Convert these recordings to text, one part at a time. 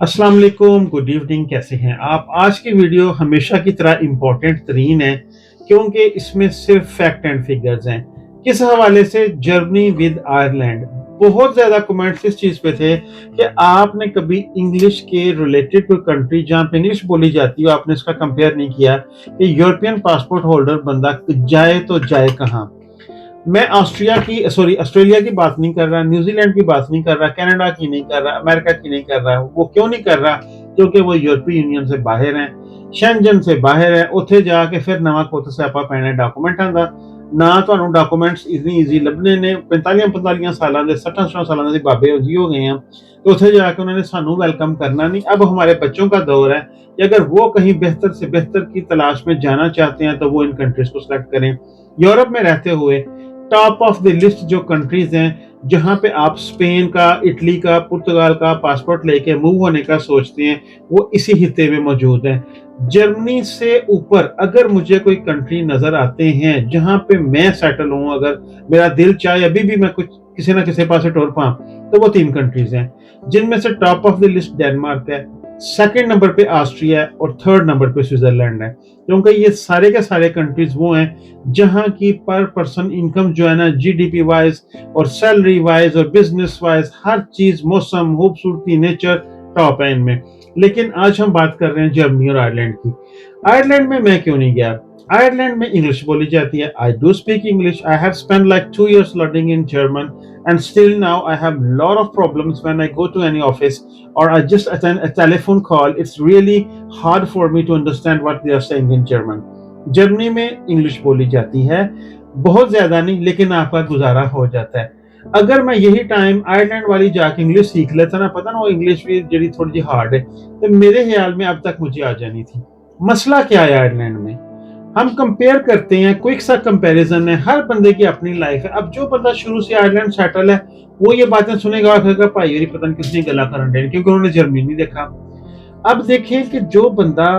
अस्सलाम वालेकुम, good evening. कैसे हैं आप? आज की वीडियो हमेशा की तरह इम्पोर्टेंट तरीन है क्योंकि इसमें सिर्फ फैक्ट एंड फिगर्स हैं। किस हवाले से? Germany with Ireland. बहुत ज़्यादा कमेंट्स इस चीज़ पे थे कि आपने कभी इंग्लिश के रिलेटेड कोई कंट्री जहाँ पे इंग्लिश बोली जाती हो आपने इसका कंपेयर नहीं किया कि यूरोपियन पासपोर्ट होल्डर बंदा जाए तो जाए कहाँ। मैं ऑस्ट्रेलिया की बात नहीं कर रहा, न्यूजीलैंड की बात नहीं कर रहा, कनाडा की नहीं कर रहा, अमेरिका की नहीं कर रहा। वो क्यों नहीं कर रहा? क्योंकि वो यूरोपीय यूनियन से बाहर हैं, शेंजन से बाहर है। उत्थे जाके फिर नवा कुत स्यापा पैना डॉक्यूमेंटां दा। ना ਤੁਹਾਨੂੰ ਡਾਕੂਮੈਂਟਸ ਇਜ਼ਨੀ ਈਜ਼ੀ ਲੱਭਣੇ ਨੇ। 45 ਸਾਲਾਂ ਦੇ 60 ਸਾਲਾਂ ਦੇ ਬਾਬੇ ਜੀ हो गए हैं। तो ਉੱਥੇ जाके उन्होंने सानू वेलकम करना नहीं। अब हमारे बच्चों का दौर है कि अगर वो कहीं बेहतर से बेहतर की तलाश में जाना चाहते हैं तो वो इन कंट्रीज को सिलेक्ट करें। यूरोप में रहते हुए टॉप ऑफ द लिस्ट जो कंट्रीज हैं जहां पे आप स्पेन का, इटली का, पुर्तगाल का पासपोर्ट लेके मूव होने का सोचते हैं, वो इसी हिस्से में मौजूद है। जर्मनी से ऊपर अगर मुझे कोई कंट्री नजर आते हैं जहां पे मैं सेटल हूं, अगर मेरा दिल चाहे अभी भी मैं कुछ किसी ना किसी पास टोर पाऊं, तो वो 3 कंट्रीज हैं जिनमें से top of the list Denmark है, सेकंड नंबर पे ऑस्ट्रिया है और थर्ड नंबर पे स्विट्जरलैंड है। क्योंकि ये सारे के सारे कंट्रीज वो हैं जहां की पर पर्सन इनकम जो है ना, जीडीपी वाइज और सैलरी वाइज और बिजनेस वाइज हर चीज, मौसम, खूबसूरती, नेचर टॉप है इनमें। लेकिन आज हम बात कर रहे हैं जर्मनी और आयरलैंड की। आयरलैंड में मैं क्यों नहीं गया? आयरलैंड में इंग्लिश बोली जाती है। I do speak English. I have spent like 2 years learning in German and still now I have lot of problems when I go to any office or I just attend a telephone call. It's really hard for me to understand what they are saying in German. Germany में English बोली जाती है, बहुत ज्यादा नहीं, लेकिन आपका गुजारा हो जाता है। अगर मैं यही टाइम आयरलैंड वाली जाके इंग्लिश सीख लेता ना, पता ना वो इंग्लिश भी जड़ी थोड़ी जी हार्ड है, तो मेरे ख्याल में अब तक मुझे आ जानी थी। मसला क्या है आयरलैंड में? हम कंपेयर करते हैं, क्विक सा कंपैरिजन है, हर बंदे की अपनी लाइफ है। अब जो बंदा शुरू से आयरलैंड सेटल है वो ये बातें सुनेगा और कहेगा भाई ये पता नहीं कितनी गला करंट, क्योंकि उन्होंने जर्मनी नहीं देखा। अब देखें कि जो बंदा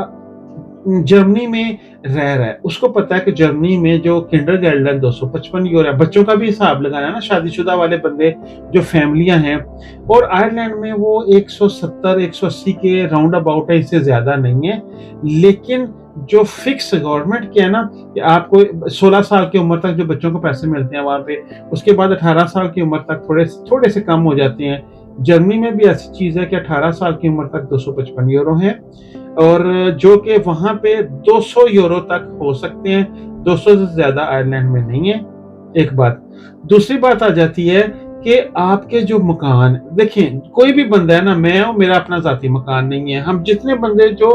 जर्मनी में रह रहा है उसको पता है कि जर्मनी में जो किंडरगार्टन 255 यूरो है। बच्चों का भी हिसाब लगाना ना, शादीशुदा वाले बंदे जो फैमिलियां हैं, और आयरलैंड में वो 170 180 के राउंड अबाउट है, इससे ज्यादा नहीं है। लेकिन जो फिक्स गवर्नमेंट के है ना कि आपको 16 साल की उम्र तक जो बच्चों को पैसे मिलते हैं वहां पे, उसके बाद 18 साल की उम्र तक थोड़े थोड़े से कम हो जाते हैं। जर्मनी में भी ऐसी चीज है कि 18 साल की उम्र तक 255 यूरो है, और जो कि वहां पे 200 यूरो तक हो सकते हैं। 200 से ज्यादा आयरलैंड में नहीं है। एक बात। दूसरी बात आ जाती है कि आपके जो मकान, देखें कोई भी बंदा है ना, मैं हूं, मेरा अपना जाती मकान नहीं है। हम जितने बंदे जो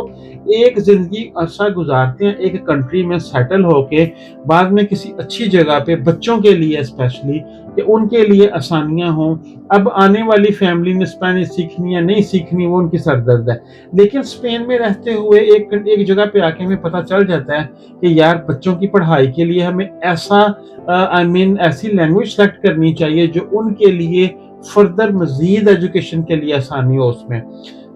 एक जिंदगी अरसा गुजारते हैं एक कंट्री में सेटल होके, बाद में किसी अच्छी जगह पे बच्चों के लिए स्पेशली, कि उनके लिए आसानियां हों। अब आने वाली फैमिली ने स्पेनिश सीखनी है नहीं सीखनी, वो उनकी सरदर्द है। लेकिन स्पेन में रहते हुए एक जगह पे आके हमें पता चल जाता है कि यार बच्चों की पढ़ाई के लिए हमें ऐसा ऐसी लैंग्वेज सेलेक्ट करनी चाहिए जो उनके लिए फर्दर मजीद एजुकेशन के लिए आसानी हो उसमें।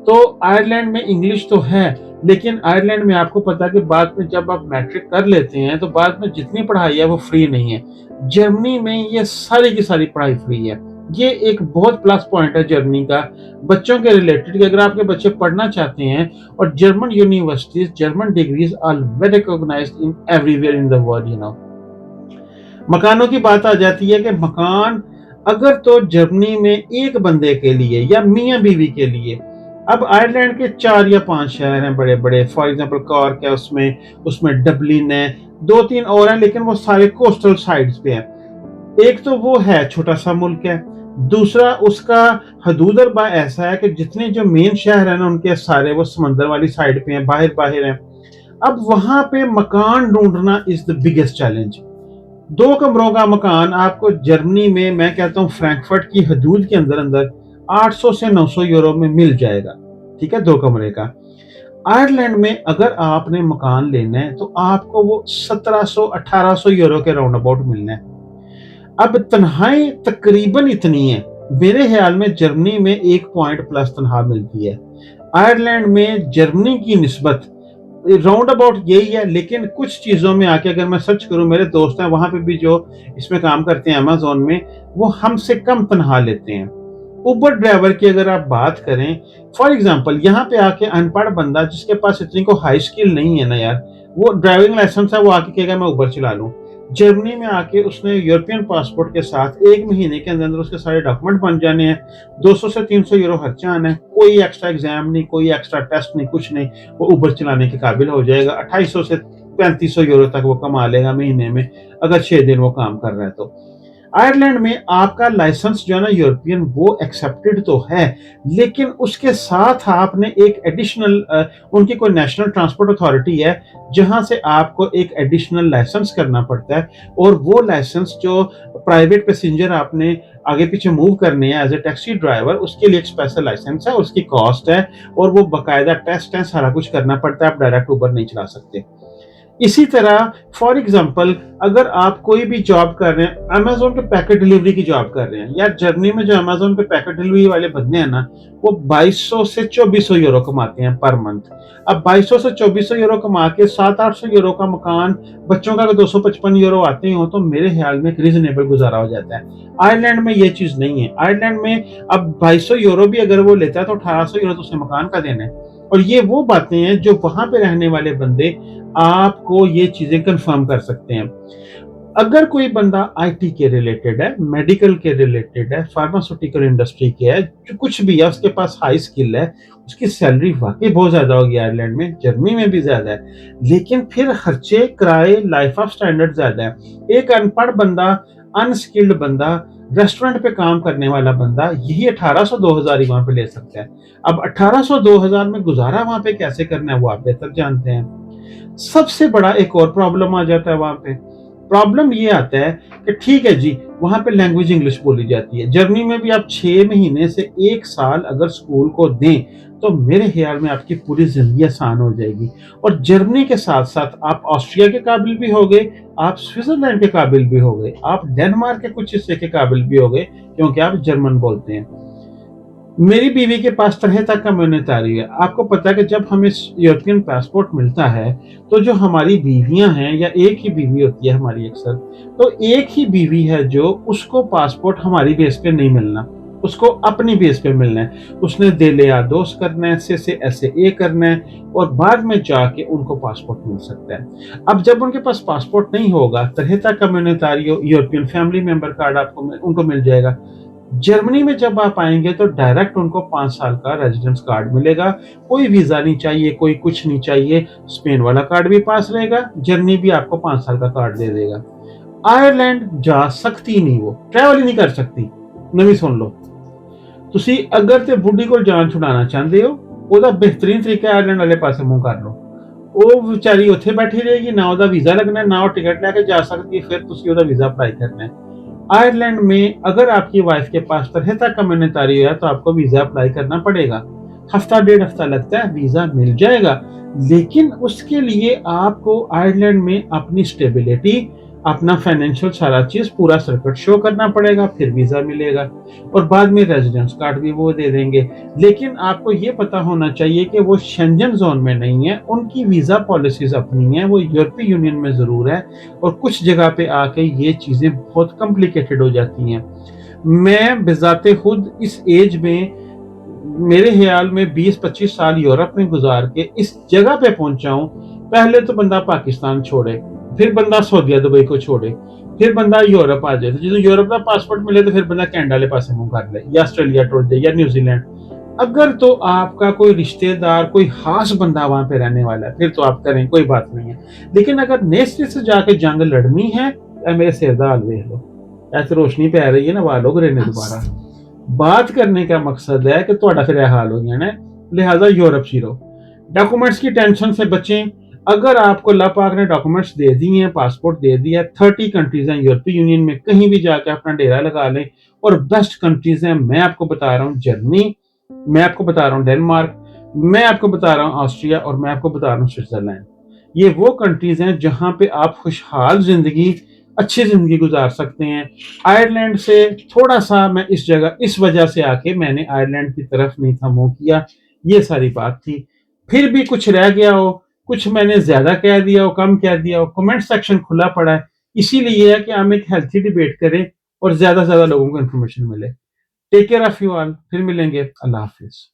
तो आयरलैंड में इंग्लिश तो है, लेकिन आयरलैंड में आपको पता है कि बाद में जब आप मैट्रिक कर लेते हैं तो बाद में जितनी पढ़ाई है वो फ्री नहीं है। जर्मनी में ये सारी की सारी पढ़ाई फ्री है। ये एक बहुत प्लस पॉइंट है जर्मनी का बच्चों के रिलेटेड, कि अगर आपके बच्चे पढ़ना चाहते हैं, और German universities, German degrees are well recognised in everywhere in the world, you know. मकानों की बात आ जाती है कि मकान अगर तो जर्मनी में एक बंदे के लिए या मियां बीवी के लिए, अब आयरलैंड के 4 या 5 शहर हैं बड़े बड़े, फॉर एग्जांपल कॉर्क है, उसमें डबलिन है, 2-3 और हैं, लेकिन वो सारे कोस्टल साइड्स पे हैं। एक तो वो है छोटा सा मुल्क है, दूसरा उसका हदूद अरबा ऐसा है कि जितने जो मेन शहर है ना उनके सारे वो समंदर वाली साइड पे हैं, बाहर बाहर हैं। अब वहां पे मकान ढूंढना इज द बिगेस्ट चैलेंज। 2 कमरों का मकान आपको जर्मनी में, मैं कहता हूँ फ्रैंकफर्ट की हदूद के अंदर अंदर 800 से 900 यूरो में मिल जाएगा, ठीक है, 2 कमरे का। आयरलैंड में अगर आपने मकान लेना है तो आपको वो 1700-1800 यूरो के राउंड अबाउट मिलना है। अब तन्हाई तकरीबन इतनी है, मेरे ख्याल में जर्मनी में 1 पॉइंट प्लस तनख्वाह मिलती है। आयरलैंड में जर्मनी की निस्बत राउंड अबाउट यही है, लेकिन कुछ चीजों में आके अगर मैं सर्च करूं, मेरे दोस्त हैं वहां पे भी जो इसमें काम करते हैं अमेज़न में, वो हमसे कम तनख्वाह लेते हैं। उबर ड्राइवर की अगर आप बात करें, फॉर एग्जांपल यहाँ पे आके अनपढ़ बंदा जिसके पास इतनी को हाई स्किल नहीं है ना यार, वो ड्राइविंग लाइसेंस है, वो आके कहेगा मैं उबर चला लूँ। जर्मनी में आके उसने यूरोपियन पासपोर्ट के साथ 1 महीने के अंदर उसके सारे डॉक्यूमेंट बन जाने हैं, 200 से 300 यूरो खर्चा आना है, कोई एक्स्ट्रा एग्जाम नहीं, कोई एक्स्ट्रा टेस्ट नहीं, कुछ नहीं, वो उबर चलाने के काबिल हो जाएगा। 2800 से 3500 यूरो तक वो कमा लेगा महीने में, अगर 6 दिन वो काम कर रहा है तो। आयरलैंड में आपका लाइसेंस जो है ना यूरोपियन, वो एक्सेप्टेड तो है, लेकिन उसके साथ आपने एक एडिशनल उनकी कोई नेशनल ट्रांसपोर्ट अथॉरिटी है जहां से आपको एक एडिशनल लाइसेंस करना पड़ता है, और वो लाइसेंस जो प्राइवेट पैसेंजर आपने आगे पीछे मूव करने हैं एज ए टैक्सी ड्राइवर, उसके लिए एक स्पेशल लाइसेंस है, उसकी कॉस्ट है, और वो बाकायदा टेस्ट है, सारा कुछ करना पड़ता है, आप डायरेक्ट उबर नहीं चला सकते। इसी तरह फॉर एग्जांपल अगर आप कोई भी जॉब कर रहे हैं, अमेज़न पे पैकेट डिलीवरी की जॉब कर रहे हैं, यार जर्मनी में जो अमेज़न पे पैकेट डिलीवरी वाले बंदे हैं ना, वो 2200 से 2400 यूरो कमाते हैं पर मंथ। अब 2200 से 2400 यूरो कमा के 700-800 यूरो का मकान, बच्चों का अगर 255 यूरो आते हो तो मेरे ख्याल में एक रीजनेबल गुजारा हो जाता है। आयरलैंड में ये चीज नहीं है। आयरलैंड में अब 2200 यूरो भी अगर वो लेता है तो 1800 यूरो तो उसे मकान का देना है। और ये वो बातें हैं जो वहां पे रहने वाले बंदे आपको ये चीजें कंफर्म कर सकते हैं। अगर कोई बंदा आईटी के रिलेटेड है, मेडिकल के रिलेटेड है, फार्मास्यूटिकल इंडस्ट्री के है, जो कुछ भी है, उसके पास हाई स्किल है, उसकी सैलरी वाकई बहुत ज्यादा होगी आयरलैंड में, जर्मनी में भी ज्यादा है, लेकिन फिर खर्चे, किराए, लाइफ ऑफ स्टैंडर्ड ज्यादा है। एक अनपढ़ बंदा, अनस्किल्ड बंदा, रेस्टोरेंट पे काम करने वाला बंदा यही 1800-2000 ही वहां पे ले सकता है। अब 1800-2000 में गुजारा वहां पे कैसे करना है वो आप बेहतर जानते हैं। सबसे बड़ा एक और प्रॉब्लम आ जाता है वहां पे। प्रॉब्लम ये आता है कि ठीक है जी, वहां पे लैंग्वेज इंग्लिश बोली जाती है। जर्मनी में भी आप 6 महीने से 1 साल अगर स्कूल को दें तो मेरे ख्याल में आपकी पूरी जिंदगी आसान हो जाएगी। और जर्मनी के साथ साथ आप ऑस्ट्रिया के काबिल भी हो गए, आप स्विट्जरलैंड के काबिल भी हो गए, आप डेनमार्क के कुछ हिस्से के काबिल भी हो गए, क्योंकि आप जर्मन बोलते हैं। मेरी बीवी के पास तरह तक का म्यूनितारी है। आपको पता है कि जब हमें यूरोपियन पासपोर्ट मिलता है तो जो हमारी बीवियां हैं, या एक ही बीवी होती है हमारी अक्सर, तो एक ही बीवी है जो उसको पासपोर्ट हमारी बेस पे नहीं मिलना, उसको अपनी बेस पे मिलना है। उसने दे लिया दोस्त करना है, से ऐसे ए करना है, और बाद में जाके उनको पासपोर्ट मिल सकता है। अब जब उनके पास पासपोर्ट नहीं होगा, तरह तक का म्यूनितारी यूरोपियन फैमिली मेंबर कार्ड आपको उनको मिल जाएगा। जर्मनी में जब आप आएंगे तो डायरेक्ट उनको 5 साल का रेजिडेंस कार्ड मिलेगा, कोई वीजा नहीं चाहिए, कोई कुछ नहीं चाहिए। स्पेन वाला कार्ड भी पास रहेगा, जर्मनी भी आपको 5 साल का कार्ड दे देगा। आयरलैंड जा सकती नहीं, वो ट्रैवल ही नहीं कर सकती। नवी सुन लो, ਤੁਸੀਂ अगर ਤੇ बुढ़ी को जान छुड़ाना चाहते हो, ਉਹਦਾ बेहतरीन तरीका आयरलैंड वाले पासे मुंह कर लो। ਉਹ ਵਿਚਾਰੀ ਉੱਥੇ बैठी रहेगी, ना ਉਹਦਾ वीजा लगना, ना वो टिकट लेके जा सकती है, फिर ਤੁਸੀਂ ਉਹਦਾ वीजा अप्लाई करना है। आयरलैंड में अगर आपकी वाइफ के पास तरह तक का म्यूनितारी है तो आपको वीजा अप्लाई करना पड़ेगा। हफ्ता 1.5 हफ्ता लगता है, वीजा मिल जाएगा, लेकिन उसके लिए आपको आयरलैंड में अपनी स्टेबिलिटी, अपना फाइनेंशियल सारा चीज पूरा सर्किट शो करना पड़ेगा, फिर वीजा मिलेगा। और बाद में रेजिडेंस कार्ड भी वो दे देंगे। लेकिन आपको ये पता होना चाहिए कि वो शेंजन जोन में नहीं है, उनकी वीजा पॉलिसीज अपनी है, वो यूरोपीय यूनियन में जरूर है, और कुछ जगह पे आके ये चीजें बहुत कॉम्प्लिकेटेड हो जाती हैं। मैं बिजाते खुद इस एज में, मेरे ख्याल में 20-25 साल यूरोप में गुजार के इस जगह पे पहुंचा हूं। पहले तो बंदा पाकिस्तान छोड़े, फिर बंदा सऊदी दुबई को छोड़े, फिर बंदा यूरोप आ जाए, तो जो यूरोप का पासपोर्ट मिले तो फिर बंदा कनाडा वाले पासे मुंह कर ले, या ऑस्ट्रेलिया टुर जाए, या न्यूजीलैंड। अगर तो आपका कोई रिश्तेदार, कोई खास बंदा वहां पे रहने वाला है, फिर तो आप करें, कोई बात नहीं है। लेकिन अगर नेस्टर से जाके जंग लड़नी है, मेरे सिर दा हाल देख लो, ऐसे रोशनी पै रही है ना, वालों रहने दोबारा बात करने का मकसद है कि थोड़ा फिर हाल हो गया ना, लिहाजा यूरोप जीरो। डॉक्यूमेंट्स की टेंशन से बचें। अगर आपको अल्लाह पाक ने डॉक्यूमेंट्स दे दिए हैं, पासपोर्ट दे दिया है, 30 कंट्रीज हैं यूरोपीय यूनियन में, कहीं भी जाके अपना डेरा लगा लें। और बेस्ट कंट्रीज हैं, मैं आपको बता रहा हूँ जर्मनी, मैं आपको बता रहा हूँ डेनमार्क, मैं आपको बता रहा हूँ ऑस्ट्रिया, और मैं आपको बता रहा हूँ स्विट्जरलैंड। ये वो कंट्रीज हैं जहां पे आप खुशहाल जिंदगी, अच्छी जिंदगी गुजार सकते हैं। आयरलैंड से थोड़ा सा मैं इस वजह से आके मैंने आयरलैंड की तरफ नहीं था मुंह किया, ये सारी बात थी। फिर भी कुछ रह गया हो, कुछ मैंने ज्यादा कह दिया हो, कम कह दिया हो, कमेंट सेक्शन खुला पड़ा है। इसीलिए है कि हम एक हेल्थी डिबेट करें और ज्यादा से ज्यादा लोगों को इन्फॉर्मेशन मिले। Take care of you all, फिर मिलेंगे, अल्लाह हाफिज।